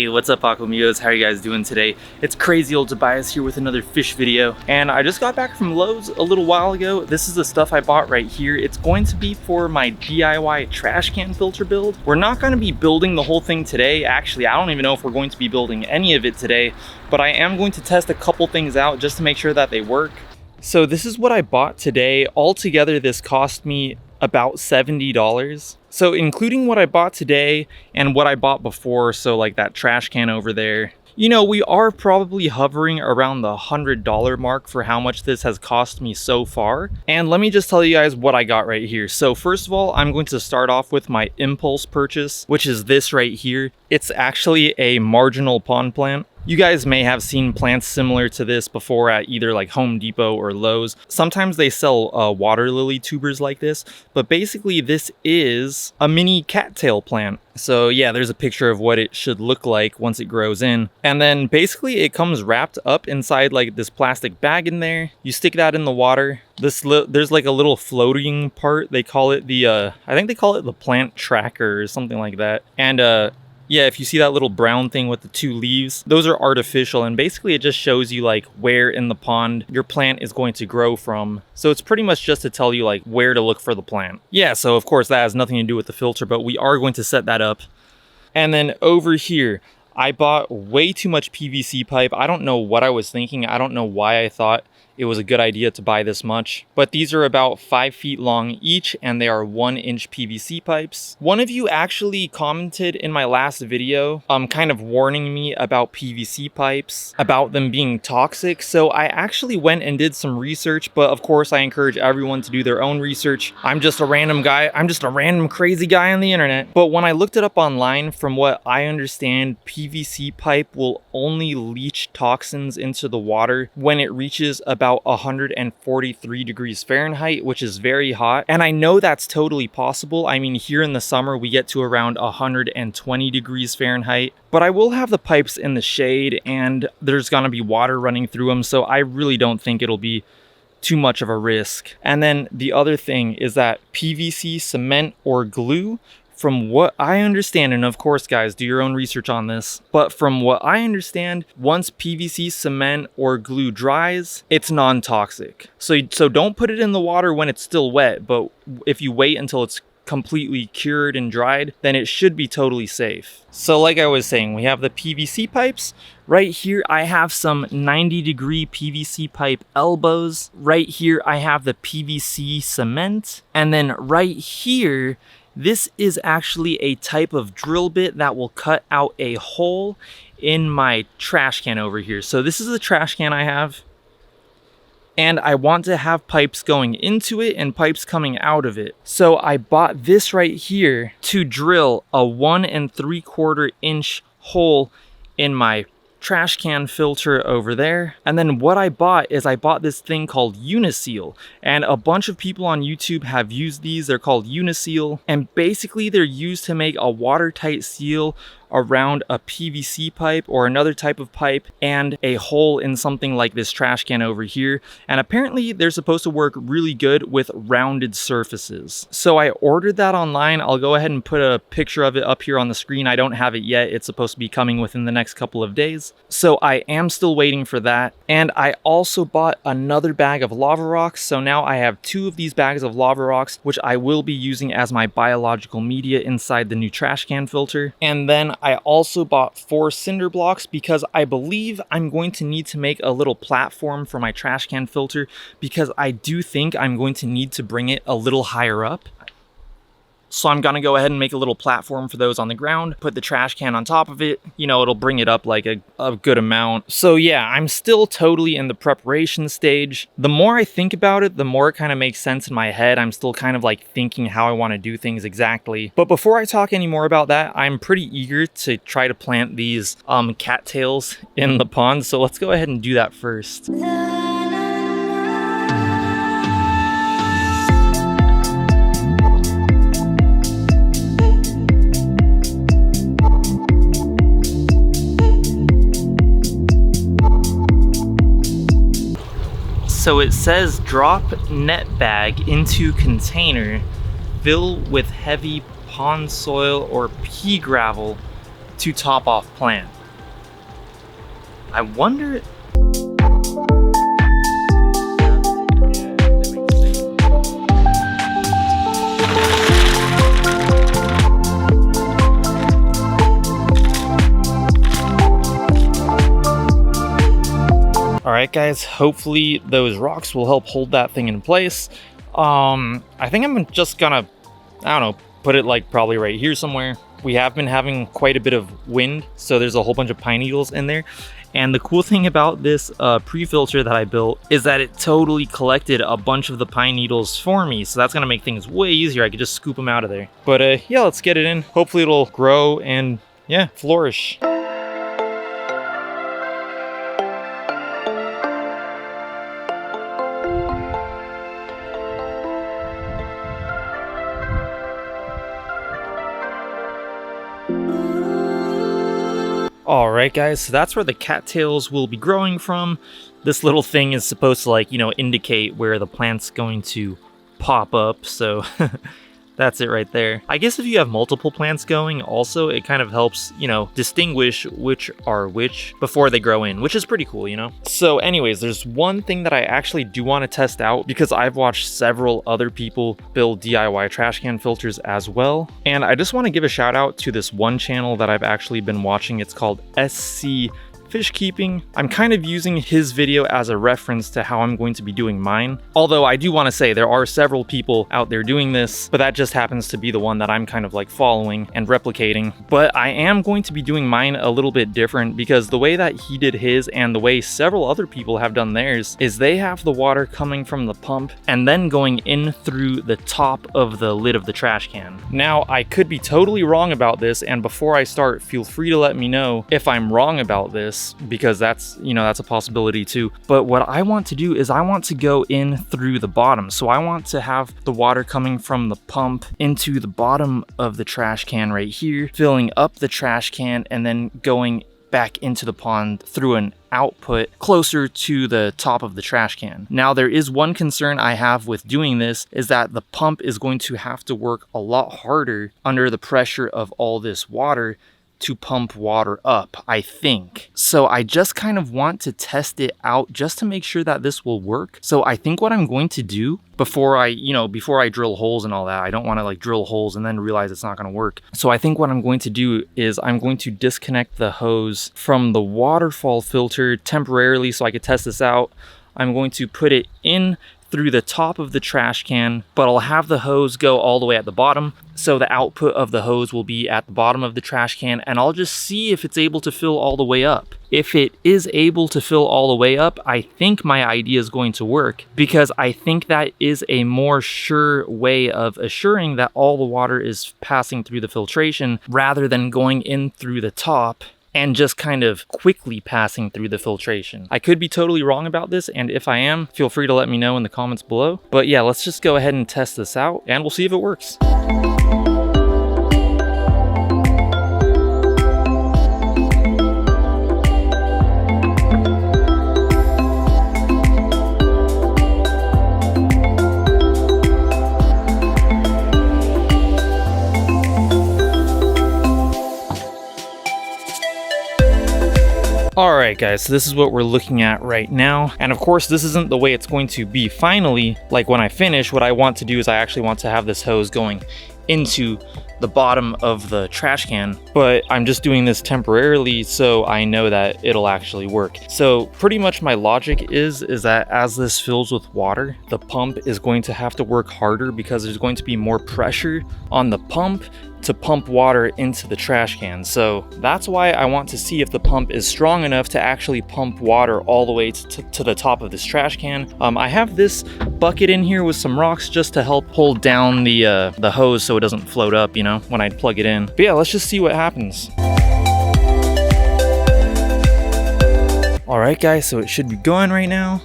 Hey, what's up Aquamigos? How are you guys doing today? It's crazy old Tobias here with another fish video. And I just got back from Lowe's a little while ago. This is the stuff I bought right here. It's going to be for my DIY trash can filter build. We're not going to be building the whole thing today. Actually, I don't even know if we're going to be building any of it today, but I am going to test a couple things out just to make sure that they work. So this is what I bought today. Altogether, this cost me about $70. So including what I bought today and what I bought before, so like that trash can over there, you know, we are probably hovering around the $100 mark for how much this has cost me so far. And let me just tell you guys what I got right here. So first of all, I'm going to start off with my impulse purchase, which is this right here. It's actually a marginal pond plant. You guys may have seen plants similar to this before at either like Home Depot or Lowe's. Sometimes they sell water lily tubers like this, but basically this is a mini cattail plant. So yeah, there's a picture of what it should look like once it grows in. And then basically it comes wrapped up inside like this plastic bag in there. You stick that in the water. There's like a little floating part. They call it the, I think they call it the plant tracker or something like that. And yeah, if you see that little brown thing with the two leaves, those are artificial, and basically it just shows you like where in the pond your plant is going to grow from. So it's pretty much just to tell you like where to look for the plant. Yeah, so of course that has nothing to do with the filter, but we are going to set that up. And then over here, I bought way too much PVC pipe. I don't know what I was thinking. I don't know why I thought it was a good idea to buy this much, but these are about 5 feet long each, and they are 1-inch PVC pipes. One of you actually commented in my last video, kind of warning me about PVC pipes, about them being toxic. So I actually went and did some research, but of course I encourage everyone to do their own research. I'm just a random guy. I'm just a random crazy guy on the internet. But when I looked it up online, from what I understand, PVC pipe will only leach toxins into the water when it reaches about 143 degrees Fahrenheit, which is very hot. And I know that's totally possible. I mean, here in the summer, we get to around 120 degrees Fahrenheit, but I will have the pipes in the shade and there's gonna be water running through them. So I really don't think it'll be too much of a risk. And then the other thing is that PVC cement or glue, from what I understand, and of course guys, do your own research on this, but from what I understand, once PVC cement or glue dries, it's non-toxic. So don't put it in the water when it's still wet, but if you wait until it's completely cured and dried, then it should be totally safe. So like I was saying, we have the PVC pipes. Right here, I have some 90-degree PVC pipe elbows. Right here, I have the PVC cement. And then right here, this is actually a type of drill bit that will cut out a hole in my trash can over here. So this is the trash can I have, and I want to have pipes going into it and pipes coming out of it. So I bought this right here to drill a 1 3/4 inch hole in my trash can filter over there. And then what I bought is I bought this thing called Uniseal, and a bunch of people on YouTube have used these. They're called Uniseal, and basically they're used to make a watertight seal around a PVC pipe or another type of pipe and a hole in something like this trash can over here. And apparently they're supposed to work really good with rounded surfaces. So I ordered that online. I'll go ahead and put a picture of it up here on the screen. I don't have it yet. It's supposed to be coming within the next couple of days. So I am still waiting for that. And I also bought another bag of lava rocks. So now I have 2 of these bags of lava rocks, which I will be using as my biological media inside the new trash can filter. And then I also bought 4 cinder blocks because I believe I'm going to need to make a little platform for my trash can filter, because I do think I'm going to need to bring it a little higher up. So I'm gonna go ahead and make a little platform for those on the ground, put the trash can on top of it. You know, it'll bring it up like a good amount. So yeah, I'm still totally in the preparation stage. The more I think about it, the more it kind of makes sense in my head. I'm still kind of like thinking how I want to do things exactly. But before I talk any more about that, I'm pretty eager to try to plant these cattails in the pond. So let's go ahead and do that first. So it says drop net bag into container, fill with heavy pond soil or pea gravel to top off plant. I wonder. Alright guys, hopefully those rocks will help hold that thing in place. I think I'm just gonna, I don't know, put it like probably right here somewhere. We have been having quite a bit of wind, so there's a whole bunch of pine needles in there. And the cool thing about this pre-filter that I built is that it totally collected a bunch of the pine needles for me. So that's gonna make things way easier. I could just scoop them out of there. But yeah, let's get it in. Hopefully it'll grow and yeah, flourish. Alright guys, so that's where the cattails will be growing from. This little thing is supposed to, like, you know, indicate where the plant's going to pop up, so that's it right there. I guess if you have multiple plants going also, it kind of helps, you know, distinguish which are which before they grow in, which is pretty cool, you know? So anyways, there's one thing that I actually do want to test out because I've watched several other people build DIY trash can filters as well. And I just want to give a shout out to this one channel that I've actually been watching. It's called SC Fish Keeping. I'm kind of using his video as a reference to how I'm going to be doing mine. Although I do want to say there are several people out there doing this, but that just happens to be the one that I'm kind of like following and replicating. But I am going to be doing mine a little bit different because the way that he did his and the way several other people have done theirs is they have the water coming from the pump and then going in through the top of the lid of the trash can. Now, I could be totally wrong about this, and before I start, feel free to let me know if I'm wrong about this, because that's, you know, that's a possibility too. But what I want to do is I want to go in through the bottom. So I want to have the water coming from the pump into the bottom of the trash can right here, filling up the trash can and then going back into the pond through an output closer to the top of the trash can. Now, there is one concern I have with doing this is that the pump is going to have to work a lot harder under the pressure of all this water to pump water up, I think. So I just kind of want to test it out just to make sure that this will work. So I think what I'm going to do before I drill holes and all that, I don't want to like drill holes and then realize it's not going to work. So I think what I'm going to do is I'm going to disconnect the hose from the waterfall filter temporarily so I could test this out. I'm going to put it in through the top of the trash can, but I'll have the hose go all the way at the bottom. So the output of the hose will be at the bottom of the trash can, and I'll just see if it's able to fill all the way up. If it is able to fill all the way up, I think my idea is going to work because I think that is a more sure way of assuring that all the water is passing through the filtration rather than going in through the top and just kind of quickly passing through the filtration. I could be totally wrong about this, and if I am, feel free to let me know in the comments below. But yeah, let's just go ahead and test this out, and we'll see if it works. Alright guys, so this is what we're looking at right now. And of course, this isn't the way it's going to be finally. Like when I finish, what I want to do is I actually want to have this hose going into the bottom of the trash can, but I'm just doing this temporarily so I know that it'll actually work. So pretty much my logic is that as this fills with water, the pump is going to have to work harder because there's going to be more pressure on the pump to pump water into the trash can. So that's why I want to see if the pump is strong enough to actually pump water all the way to the top of this trash can. I have this bucket in here with some rocks just to help hold down the hose so it doesn't float up, you know, when I plug it in. But yeah, let's just see what happens. All right guys, so it should be going right now.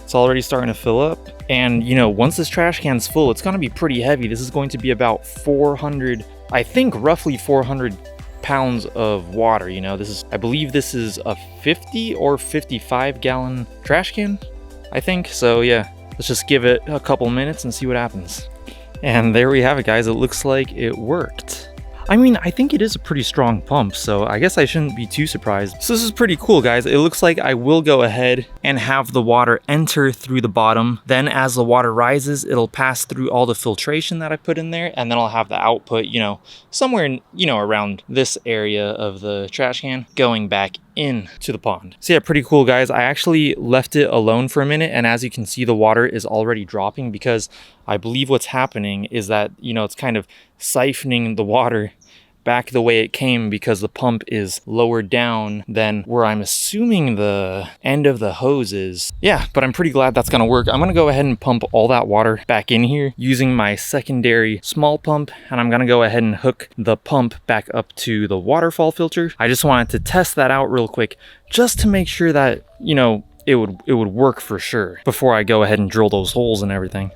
It's already starting to fill up. And you know, once this trash can's full, it's gonna be pretty heavy. This is going to be about 400, I think roughly 400 pounds of water. You know, I believe this is a 50 or 55 gallon trash can, I think. So yeah, let's just give it a couple minutes and see what happens. And there we have it guys, it looks like it worked. I mean, I think it is a pretty strong pump, so I guess I shouldn't be too surprised. So this is pretty cool, guys. It looks like I will go ahead and have the water enter through the bottom. Then as the water rises, it'll pass through all the filtration that I put in there, and then I'll have the output, you know, somewhere, you know, around this area of the trash can going back into the pond. So yeah, pretty cool, guys. I actually left it alone for a minute, and as you can see, the water is already dropping because I believe what's happening is that, you know, it's kind of siphoning the water back the way it came because the pump is lower down than where I'm assuming the end of the hose is. Yeah, but I'm pretty glad that's gonna work. I'm gonna go ahead and pump all that water back in here using my secondary small pump, and I'm gonna go ahead and hook the pump back up to the waterfall filter. I just wanted to test that out real quick just to make sure that, you know, it would work for sure before I go ahead and drill those holes and everything.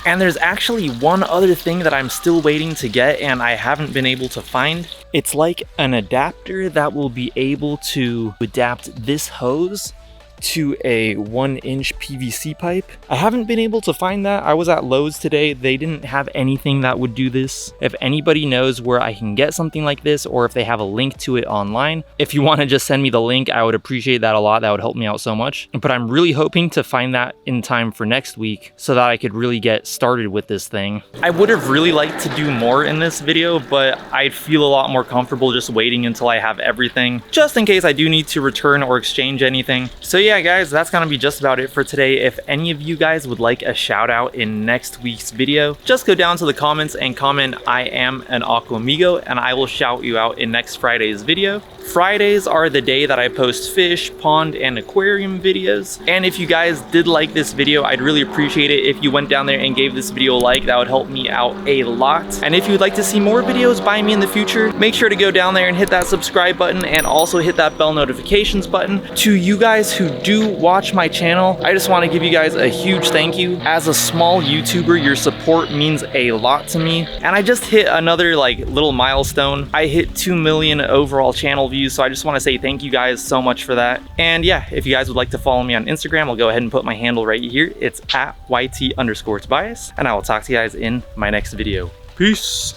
And there's actually one other thing that I'm still waiting to get and I haven't been able to find. It's like an adapter that will be able to adapt this hose to a 1-inch PVC pipe. I haven't been able to find that. I was at Lowe's today. They didn't have anything that would do this. If anybody knows where I can get something like this, or if they have a link to it online, if you want to just send me the link, I would appreciate that a lot. That would help me out so much. But I'm really hoping to find that in time for next week so that I could really get started with this thing. I would have really liked to do more in this video, but I'd feel a lot more comfortable just waiting until I have everything, just in case I do need to return or exchange anything. So yeah, guys, that's gonna be just about it for today. If any of you guys would like a shout out in next week's video, just go down to the comments and comment "I am an Aquamigo" and I will shout you out in next Friday's video. Fridays are the day that I post fish, pond, and aquarium videos. And if you guys did like this video, I'd really appreciate it if you went down there and gave this video a like. That would help me out a lot. And if you'd like to see more videos by me in the future, make sure to go down there and hit that subscribe button and also hit that bell notifications button. To you guys who do watch my channel, I just want to give you guys a huge thank you. As a small YouTuber, your support means a lot to me. And I just hit another like little milestone. I hit 2 million overall channel views, so I just want to say thank you guys so much for that. And yeah, if you guys would like to follow me on Instagram, I'll go ahead and put my handle right here. It's at YT_Tobias, and I will talk to you guys in my next video. Peace.